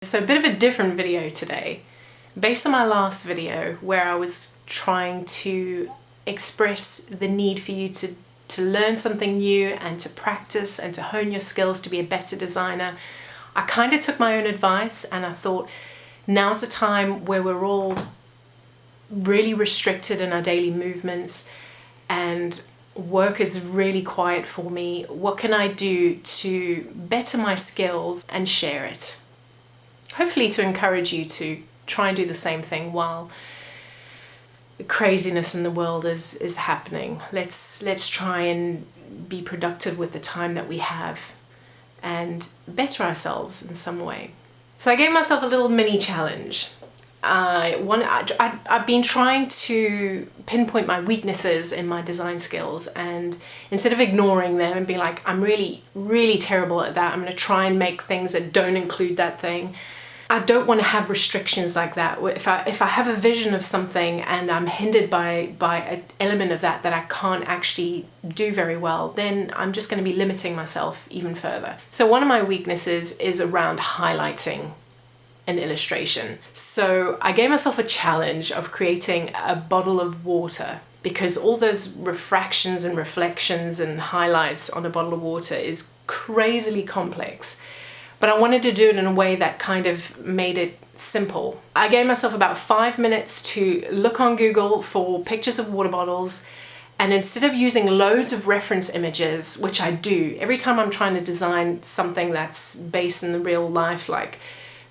So a bit of a different video today. Based on my last video where I was trying to express the need for you to learn something new and to practice and to hone your skills to be a better designer, I kind of took my own advice and I thought now's the time where we're all really restricted in our daily movements and work is really quiet for me. What can I do to better my skills and share it? Hopefully to encourage you to try and do the same thing while the craziness in the world is happening. Let's try and be productive with the time that we have and better ourselves in some way. So I gave myself a little mini challenge. I've been trying to pinpoint my weaknesses in my design skills, and instead of ignoring them and being like, I'm really, really terrible at that, I'm going to try and make things that don't include that thing. I don't want to have restrictions like that. If I have a vision of something and I'm hindered by an element of that I can't actually do very well, then I'm just going to be limiting myself even further. So one of my weaknesses is around highlighting an illustration. So I gave myself a challenge of creating a bottle of water, because all those refractions and reflections and highlights on a bottle of water is crazily complex. But I wanted to do it in a way that kind of made it simple. I gave myself about 5 minutes to look on Google for pictures of water bottles, and instead of using loads of reference images, which I do every time I'm trying to design something that's based in the real life, like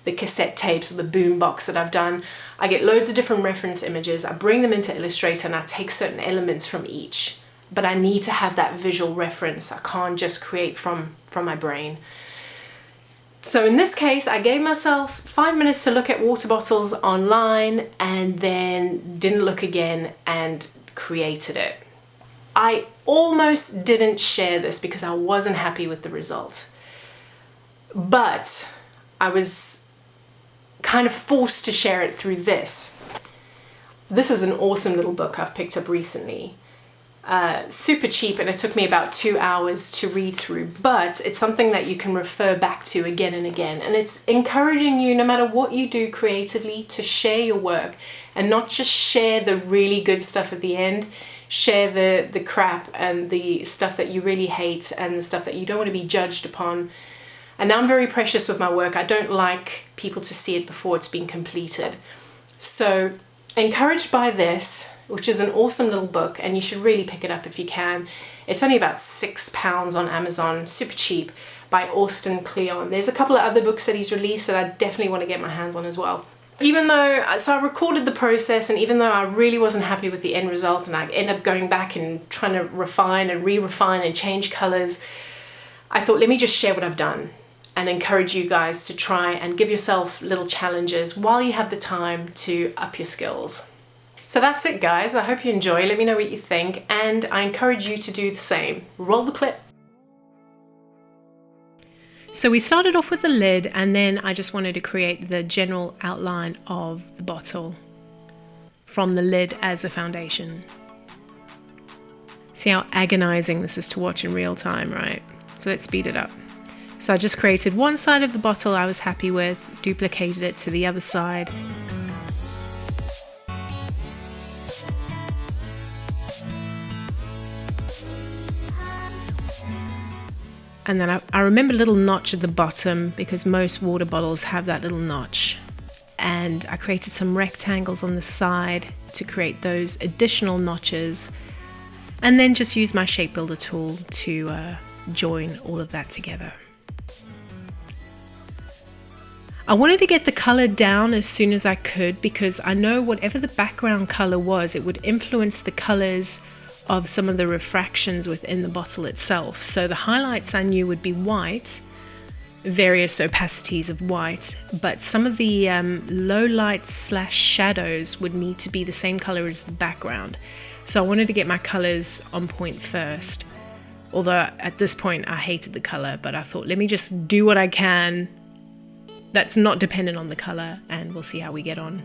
the cassette tapes or the boom box that I've done, I get loads of different reference images, I bring them into Illustrator and I take certain elements from each. But I need to have that visual reference. I can't just create from my brain. So in this case, I gave myself 5 minutes to look at water bottles online and then didn't look again and created it. I almost didn't share this because I wasn't happy with the result. But I was kind of forced to share it through this. This is an awesome little book I've picked up recently. Super cheap, and it took me about 2 hours to read through, but it's something that you can refer back to again and again, and it's encouraging you, no matter what you do creatively, to share your work and not just share the really good stuff at the end. Share the crap and the stuff that you really hate and the stuff that you don't want to be judged upon. And I'm very precious with my work. I don't like people to see it before it's been completed. So encouraged by this, which is an awesome little book, and you should really pick it up if you can. It's only about £6 on Amazon, super cheap, by Austin Kleon. There's a couple of other books that he's released that I definitely want to get my hands on as well. So I recorded the process, and even though I really wasn't happy with the end result, and I ended up going back and trying to refine and re-refine and change colors, I thought, let me just share what I've done and encourage you guys to try and give yourself little challenges while you have the time to up your skills. So that's it, guys. I hope you enjoy. Let me know what you think, and I encourage you to do the same. Roll the clip. So we started off with the lid, and then I just wanted to create the general outline of the bottle from the lid as a foundation. See how agonizing this is to watch in real time, right? So let's speed it up. So I just created one side of the bottle I was happy with, duplicated it to the other side. And then I remember a little notch at the bottom because most water bottles have that little notch. And I created some rectangles on the side to create those additional notches. And then just use my shape builder tool to join all of that together. I wanted to get the color down as soon as I could because I know whatever the background color was, it would influence the colors of some of the refractions within the bottle itself. So the highlights I knew would be white, various opacities of white, but some of the low lights / shadows would need to be the same color as the background. So I wanted to get my colors on point first. Although at this point I hated the color, but I thought, let me just do what I can that's not dependent on the color, and we'll see how we get on.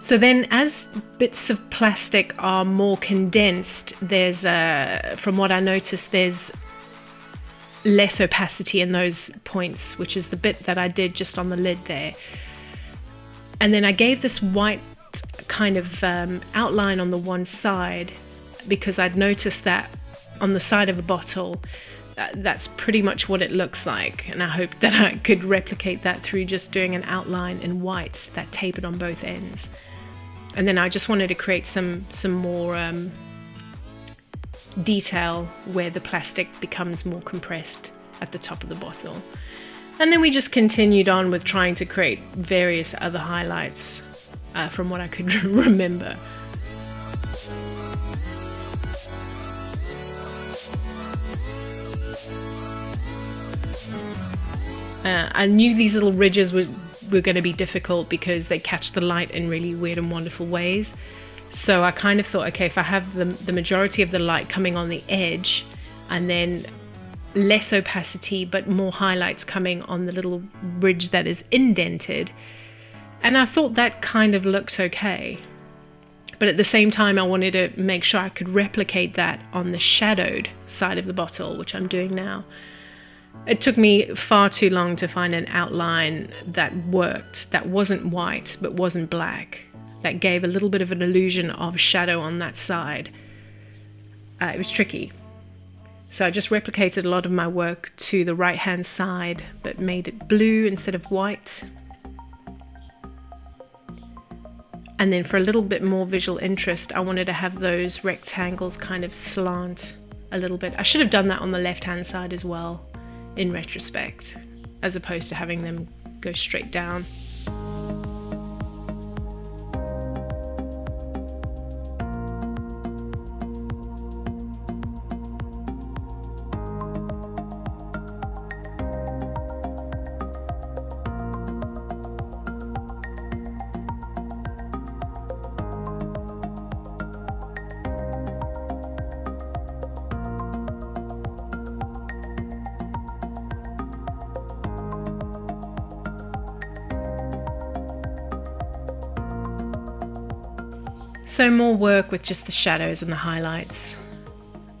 So then as bits of plastic are more condensed, there's, from what I noticed, there's less opacity in those points, which is the bit that I did just on the lid there. And then I gave this white kind of outline on the one side, because I'd noticed that on the side of a bottle, that's pretty much what it looks like. And I hoped that I could replicate that through just doing an outline in white that tapered on both ends. And then I just wanted to create some more detail where the plastic becomes more compressed at the top of the bottle. And then we just continued on with trying to create various other highlights from what I could remember. I knew these little ridges were going to be difficult because they catch the light in really weird and wonderful ways. So I kind of thought, okay, if I have the majority of the light coming on the edge and then less opacity but more highlights coming on the little ridge that is indented, and I thought that kind of looked okay. But at the same time, I wanted to make sure I could replicate that on the shadowed side of the bottle, which I'm doing now. It took me far too long to find an outline that worked, that wasn't white but wasn't black, that gave a little bit of an illusion of shadow on that side. It was tricky. So I just replicated a lot of my work to the right-hand side, but made it blue instead of white. And then for a little bit more visual interest, I wanted to have those rectangles kind of slant a little bit. I should have done that on the left-hand side as well, in retrospect, as opposed to having them go straight down. So more work with just the shadows and the highlights.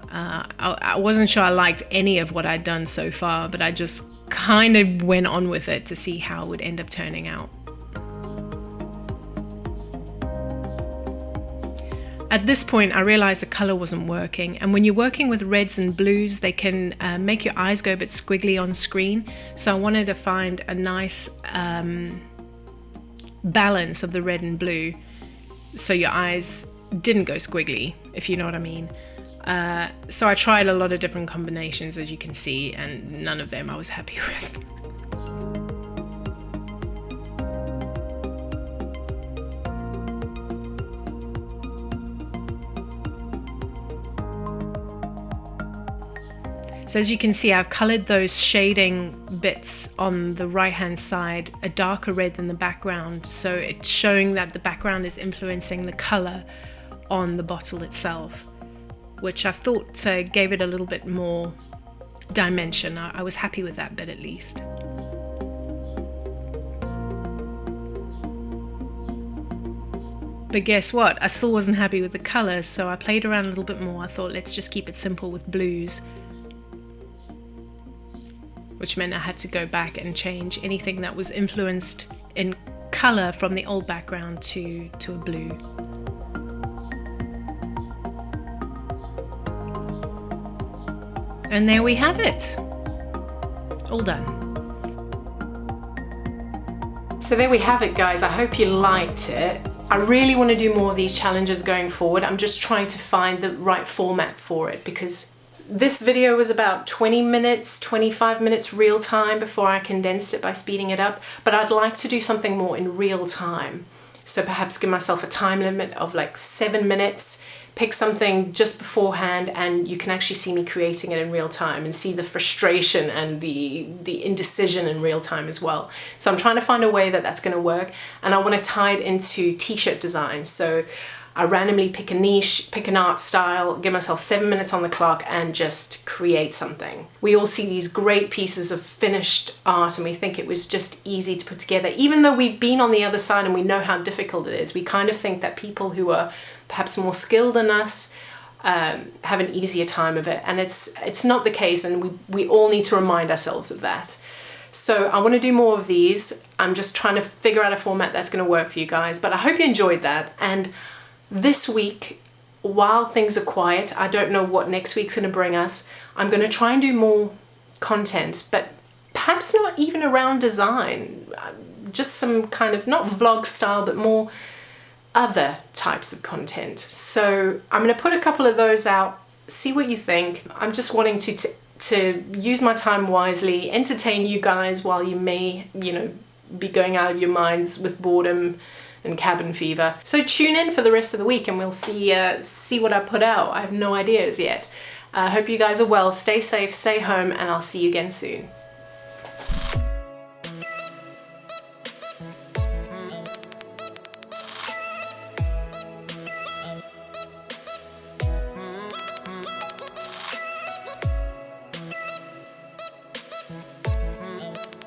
I wasn't sure I liked any of what I'd done so far, but I just kind of went on with it to see how it would end up turning out. At this point, I realized the color wasn't working, and when you're working with reds and blues, they can make your eyes go a bit squiggly on screen. So I wanted to find a nice balance of the red and blue, so your eyes didn't go squiggly, if you know what I mean. So I tried a lot of different combinations, as you can see, and none of them I was happy with. So as you can see, I've colored those shading bits on the right hand side a darker red than the background, so it's showing that the background is influencing the color on the bottle itself, which I thought gave it a little bit more dimension. I was happy with that bit at least. But guess what? I still wasn't happy with the color, so I played around a little bit more. I thought, let's just keep it simple with blues, which meant I had to go back and change anything that was influenced in color from the old background to a blue. And there we have it. All done. So there we have it, guys. I hope you liked it. I really want to do more of these challenges going forward. I'm just trying to find the right format for it, because this video was about 20 minutes, 25 minutes real time before I condensed it by speeding it up, but I'd like to do something more in real time. So perhaps give myself a time limit of like 7 minutes, pick something just beforehand, and you can actually see me creating it in real time and see the frustration and the indecision in real time as well. So I'm trying to find a way that that's going to work, and I want to tie it into t-shirt design. So I randomly pick a niche, pick an art style, give myself 7 minutes on the clock and just create something. We all see these great pieces of finished art and we think it was just easy to put together. Even though we've been on the other side and we know how difficult it is, we kind of think that people who are perhaps more skilled than us have an easier time of it. And it's not the case, and we all need to remind ourselves of that. So I want to do more of these. I'm just trying to figure out a format that's going to work for you guys, but I hope you enjoyed that. And this week, while things are quiet, I don't know what next week's going to bring us. I'm going to try and do more content, but perhaps not even around design, just some kind of, not vlog style, but more other types of content. So I'm going to put a couple of those out, see what you think. I'm just wanting to use my time wisely, entertain you guys while you may, be going out of your minds with boredom and cabin fever. So tune in for the rest of the week and we'll see what I put out. I have no ideas yet. I hope you guys are well, stay safe, stay home, and I'll see you again soon.